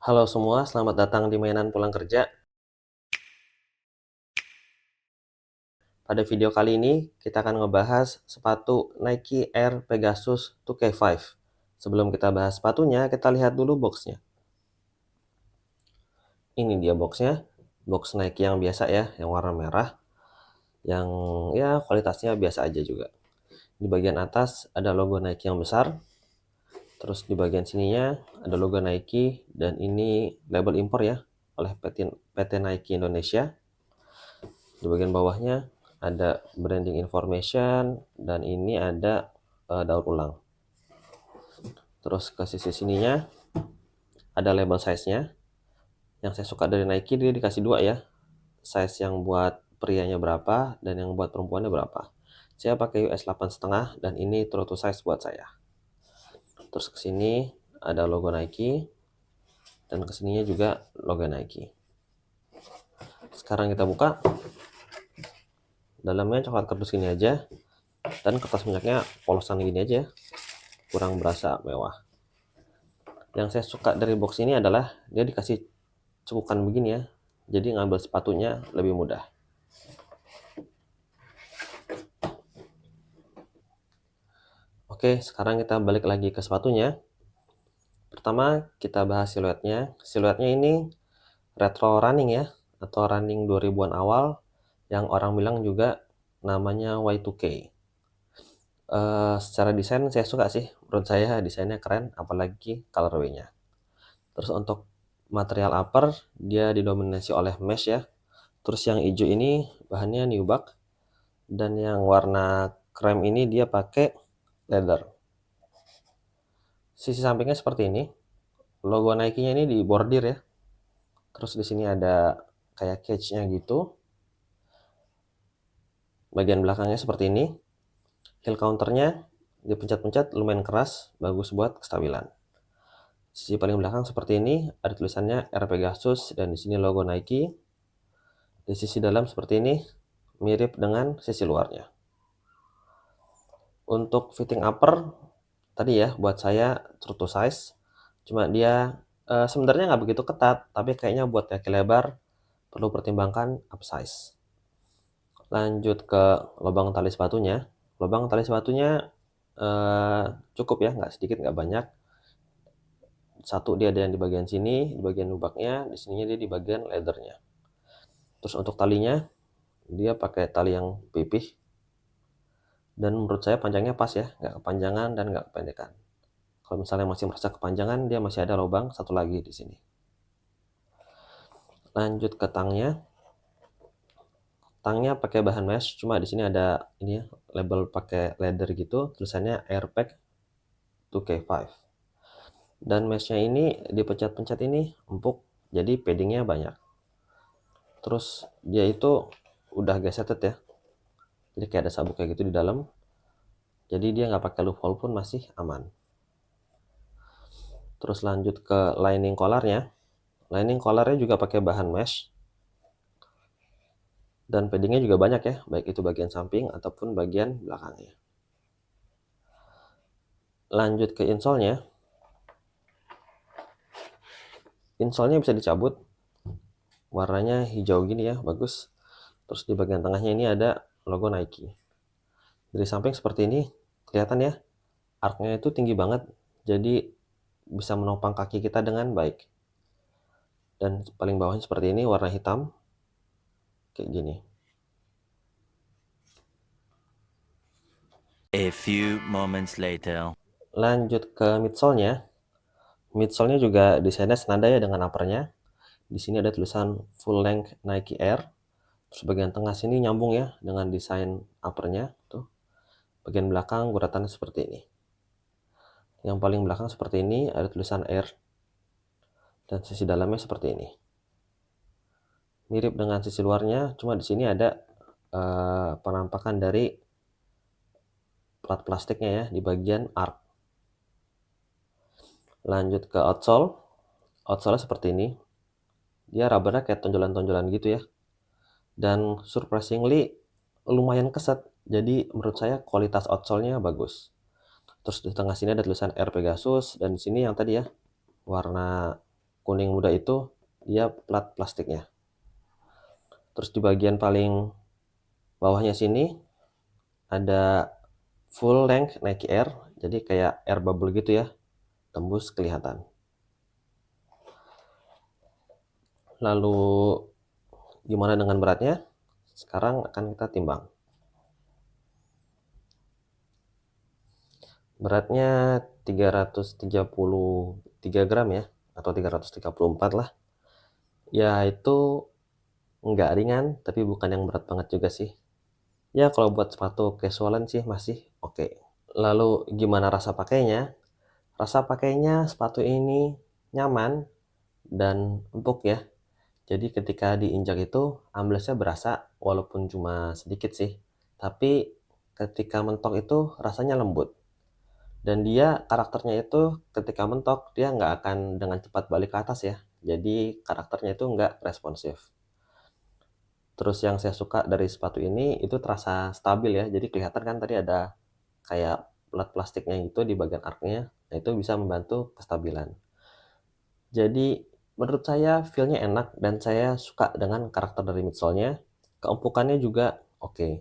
Halo semua, selamat datang di mainan pulang kerja. Pada video kali ini, kita akan ngebahas sepatu Nike Air Pegasus 2K5. Sebelum kita bahas sepatunya, kita lihat dulu boxnya. Ini dia boxnya, box Nike yang biasa ya, yang warna merah, yang ya kualitasnya biasa aja juga. Di bagian atas ada logo Nike yang besar, terus di bagian sininya ada logo Nike, dan ini label impor ya, oleh PT Nike Indonesia. Di bagian bawahnya ada branding information, dan ini ada daur ulang. Terus ke sisi sininya ada label size-nya. Yang saya suka dari Nike, dia dikasih dua ya, size yang buat prianya berapa dan yang buat perempuannya berapa. Saya pakai US 8,5 dan ini true to size buat saya. Terus ke sini ada logo Nike, dan kesininya juga logo Nike. Sekarang kita buka. Dalamnya coklat kardus gini aja, dan kertas minyaknya polosan gini aja, kurang berasa mewah. Yang saya suka dari box ini adalah dia dikasih cekukan begini ya, jadi ngambil sepatunya lebih mudah. Oke, sekarang kita balik lagi ke sepatunya. Pertama kita bahas siluetnya. Siluetnya ini retro running ya, atau running 2000-an awal, yang orang bilang juga namanya Y2K. Secara desain saya suka sih, menurut saya desainnya keren, apalagi colorway-nya. Terus untuk material upper, dia didominasi oleh mesh ya. Terus yang hijau ini bahannya nubuck, dan yang warna krem ini dia pakai leather. Sisi sampingnya seperti ini. Logo Nike-nya ini di bordir ya. Terus di sini ada kayak cage-nya gitu. Bagian belakangnya seperti ini. Heel counternya dipencet-pencet lumayan keras, bagus buat kestabilan. Sisi paling belakang seperti ini, ada tulisannya Air Pegasus, dan di sini logo Nike. Di sisi dalam seperti ini, mirip dengan sisi luarnya. Untuk fitting upper tadi ya, buat saya true to size. Cuma dia sebenarnya nggak begitu ketat, tapi kayaknya buat kaki lebar perlu pertimbangkan upsize. Lanjut ke lubang tali sepatunya. Lubang tali sepatunya cukup ya, nggak sedikit nggak banyak. Satu dia ada yang di bagian sini, di bagian lubangnya, di sininya dia di bagian leathernya. Terus untuk talinya, dia pakai tali yang pipih, dan menurut saya panjangnya pas ya, nggak kepanjangan dan nggak kependekan. Kalau misalnya masih merasa kepanjangan, dia masih ada lubang satu lagi di sini. Lanjut ke tangnya. Tangnya pakai bahan mesh, cuma di sini ada ini ya, label pakai leather gitu, tulisannya Airpack 2K5. Dan meshnya ini dipencet-pencet ini empuk, jadi paddingnya banyak. Terus dia itu udah gasetted ya, jadi kayak ada sabuk kayak gitu di dalam, jadi dia nggak pakai loophole pun masih aman. Terus lanjut ke lining collarnya. Lining collarnya juga pakai bahan mesh, dan paddingnya juga banyak ya, baik itu bagian samping ataupun bagian belakangnya. Lanjut ke insole-nya. Insole-nya bisa dicabut, warnanya hijau gini ya, bagus. Terus di bagian tengahnya ini ada logo Nike. Dari samping seperti ini, kelihatan ya, arc-nya itu tinggi banget, jadi bisa menopang kaki kita dengan baik. Dan paling bawahnya seperti ini, warna hitam, kayak gini. A few moments later. Lanjut ke midsole-nya. Midsole-nya juga desainnya senada ya dengan upper-nya. Di sini ada tulisan full length Nike Air. Terus bagian tengah sini nyambung ya dengan desain upper-nya tuh. Bagian belakang guratannya seperti ini. Yang paling belakang seperti ini ada tulisan Air, dan sisi dalamnya seperti ini. Mirip dengan sisi luarnya, cuma di sini ada penampakan dari plat plastiknya ya di bagian arc. Lanjut ke outsole. Outsole seperti ini. Dia rubbernya kayak tonjolan-tonjolan gitu ya. Dan surprisingly lumayan keset. Jadi menurut saya kualitas outsole-nya bagus. Terus di tengah sini ada tulisan Air Pegasus, dan di sini yang tadi ya warna kuning muda itu dia plat plastiknya. Terus di bagian paling bawahnya sini ada full length Nike Air, jadi kayak air bubble gitu ya, tembus kelihatan. Lalu gimana dengan beratnya? Sekarang akan kita timbang. Beratnya 333 gram ya, atau 334 lah. Ya itu nggak ringan, tapi bukan yang berat banget juga sih. Ya kalau buat sepatu casualan sih masih oke. Lalu gimana rasa pakainya? Rasa pakainya sepatu ini nyaman dan empuk ya. Jadi ketika diinjak itu amblesnya berasa walaupun cuma sedikit sih. Tapi ketika mentok itu rasanya lembut. Dan dia karakternya itu ketika mentok dia nggak akan dengan cepat balik ke atas ya. Jadi karakternya itu nggak responsif. Terus yang saya suka dari sepatu ini itu terasa stabil ya. Jadi kelihatan kan tadi ada kayak plat plastiknya itu di bagian arknya. Nah itu bisa membantu kestabilan. Jadi menurut saya feel-nya enak dan saya suka dengan karakter dari midsole-nya. Keempukannya juga oke.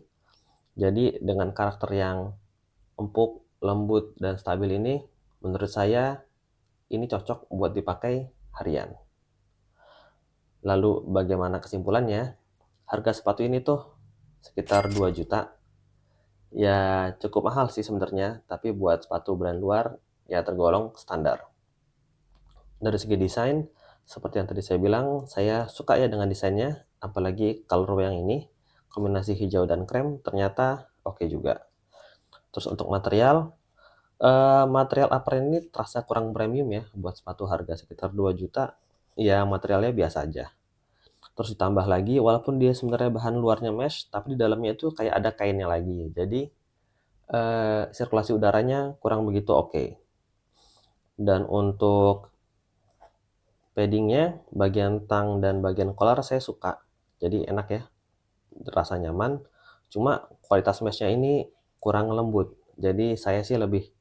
Jadi dengan karakter yang empuk, lembut, dan stabil ini, menurut saya ini cocok buat dipakai harian. Lalu bagaimana kesimpulannya? Harga sepatu ini tuh sekitar 2 juta. Ya cukup mahal sih sebenarnya, tapi buat sepatu brand luar ya tergolong standar. Dari segi desain, seperti yang tadi saya bilang, saya suka ya dengan desainnya, apalagi colorway yang ini, kombinasi hijau dan krem ternyata oke juga. Terus untuk material, material upper ini terasa kurang premium ya, buat sepatu harga sekitar 2 juta, ya materialnya biasa aja. Terus ditambah lagi, walaupun dia sebenarnya bahan luarnya mesh, tapi di dalamnya itu kayak ada kainnya lagi. Jadi, sirkulasi udaranya kurang begitu oke. Dan untuk paddingnya, bagian tang dan bagian collar saya suka. Jadi enak ya, rasa nyaman. Cuma kualitas meshnya ini kurang lembut. Jadi saya sih lebih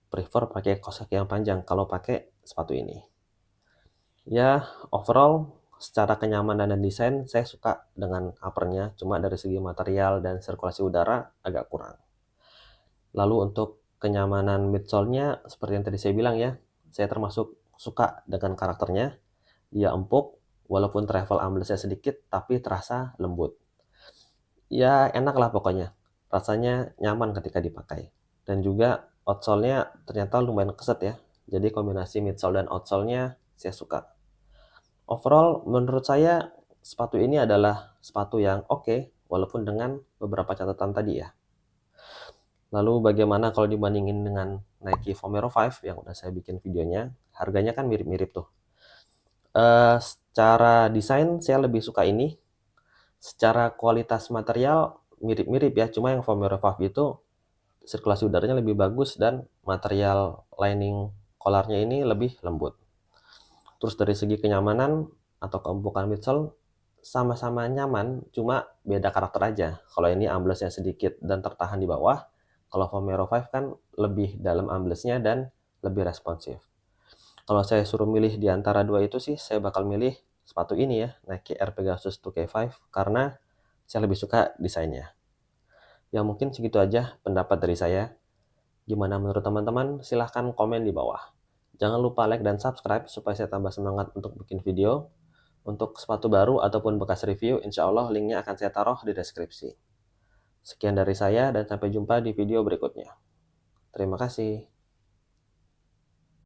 prefer pakai kaos kaki yang panjang kalau pakai sepatu ini. Ya, overall secara kenyamanan dan desain saya suka dengan uppernya. Cuma dari segi material dan sirkulasi udara agak kurang. Lalu untuk kenyamanan midsole-nya seperti yang tadi saya bilang ya, saya termasuk suka dengan karakternya. Dia empuk, walaupun travel amblesnya sedikit, tapi terasa lembut. Ya enak lah pokoknya, rasanya nyaman ketika dipakai. Dan juga outsole-nya ternyata lumayan keset ya, jadi kombinasi midsole dan outsole-nya saya suka. Overall, menurut saya sepatu ini adalah sepatu yang oke, walaupun dengan beberapa catatan tadi ya. Lalu bagaimana kalau dibandingin dengan Nike Vomero 5 yang udah saya bikin videonya, harganya kan mirip-mirip tuh. Secara desain saya lebih suka ini. Secara kualitas material mirip-mirip ya, cuma yang Vomero 5 itu sirkulasi udaranya lebih bagus dan material lining collarnya ini lebih lembut. Terus dari segi kenyamanan atau keempukan midsole sama-sama nyaman, cuma beda karakter aja. Kalau ini amblesnya sedikit dan tertahan di bawah, kalau Vomero 5 kan lebih dalam amblesnya dan lebih responsif. Kalau saya suruh milih di antara dua itu sih, saya bakal milih sepatu ini ya, Nike Air Pegasus 2K5, karena saya lebih suka desainnya. Ya mungkin segitu aja pendapat dari saya. Gimana menurut teman-teman? Silahkan komen di bawah. Jangan lupa like dan subscribe supaya saya tambah semangat untuk bikin video. Untuk sepatu baru ataupun bekas review, insya Allah linknya akan saya taruh di deskripsi. Sekian dari saya dan sampai jumpa di video berikutnya. Terima kasih.